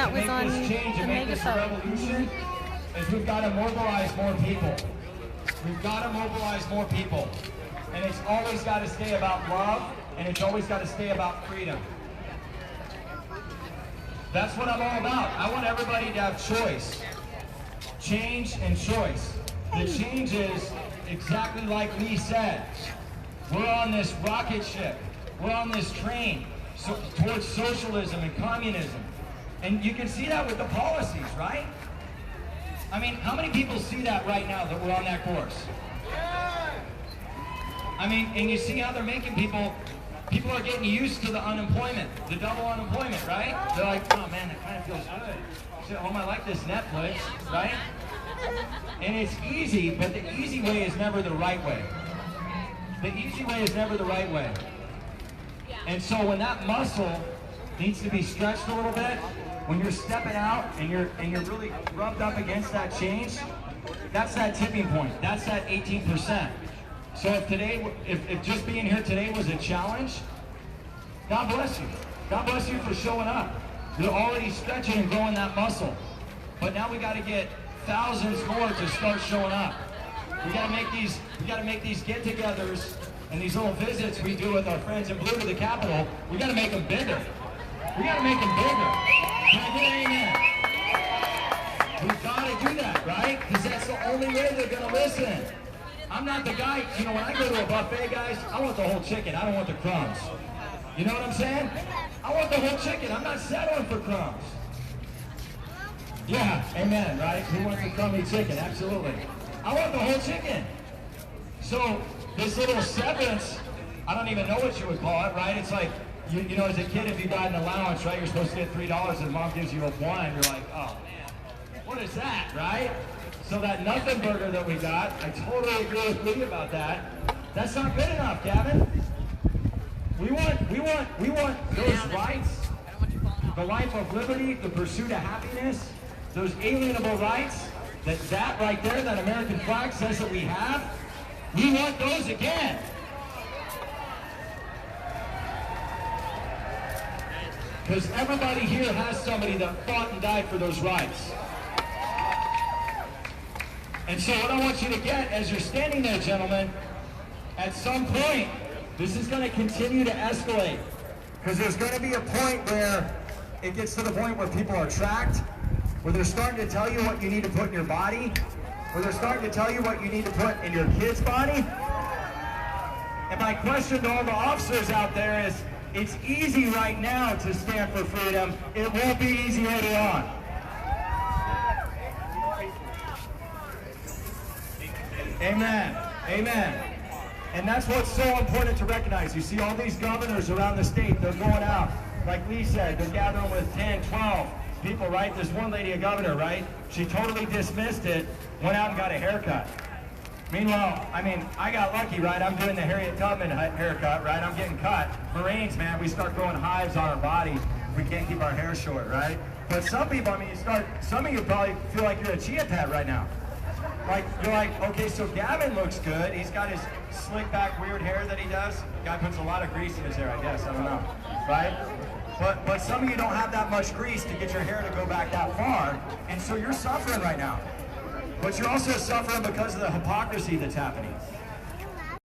that was on the megaphone. Revolution is we've got to mobilize more people. We've got to mobilize more people. And it's always got to stay about love, and it's always got to stay about freedom. That's what I'm all about. I want everybody to have choice. Change and choice. The change is exactly like Lee said. We're on this rocket ship. We're on this train towards socialism and communism. And you can see that with the policies, right? I mean, how many people see that right now that we're on that course? I mean, and you see how they're making people are getting used to the unemployment, the double unemployment, right? They're like, oh man, that kind of feels good. Sit home, I like this Netflix, right? And it's easy, but the easy way is never the right way. The easy way is never the right way. And so when that muscle needs to be stretched a little bit, when you're stepping out and you're really rubbed up against that change, that's that tipping point. That's that 18%. So if just being here today was a challenge, God bless you. God bless you for showing up. You're already stretching and growing that muscle. But now we got to get thousands more to start showing up. We got to make these get-togethers and these little visits we do with our friends in blue to the Capitol. We got to make them bigger. We got to make them bigger. Can I get an amen? We've got to do that, right? Because that's the only way they're going to listen. I'm not the guy, you know, when I go to a buffet, guys, I want the whole chicken. I don't want the crumbs. You know what I'm saying? I want the whole chicken. I'm not settling for crumbs. Yeah, amen, right? Who wants the crummy chicken? Absolutely. I want the whole chicken. So this little severance, I don't even know what you would call it, right? It's like, you know, as a kid, if you got an allowance, right, you're supposed to get $3 and mom gives you a $1. You're like, oh man, what is that, right? So that nothing burger that we got, I totally agree with Lee about that. That's not good enough, Gavin. We want those rights, the life of liberty, the pursuit of happiness, those alienable rights, that right there, that American flag says that we have. We want those again. Because everybody here has somebody that fought and died for those rights. And so what I want you to get as you're standing there, gentlemen, at some point, this is going to continue to escalate. Because there's going to be a point where it gets to the point where people are tracked, where they're starting to tell you what you need to put in your body, where they're starting to tell you what you need to put in your kid's body. And my question to all the officers out there is, it's easy right now to stand for freedom. It won't be easy later on. Amen. Amen. And that's what's so important to recognize. You see all these governors around the state, they're going out. Like Lee said, they're gathering with 10, 12 people, right? There's one lady, a governor, right? She totally dismissed it, went out and got a haircut. Meanwhile, I mean, I got lucky, right? I'm doing the Harriet Tubman haircut, right? I'm getting cut. Marines, man, we start growing hives on our body. We can't keep our hair short, right? But some people, I mean, some of you probably feel like you're a chia pet right now. Like, you're like, okay, so Gavin looks good. He's got his slick back weird hair that he does. Guy puts a lot of grease in his hair, I guess. I don't know, right? But some of you don't have that much grease to get your hair to go back that far, and so you're suffering right now. But you're also suffering because of the hypocrisy that's happening.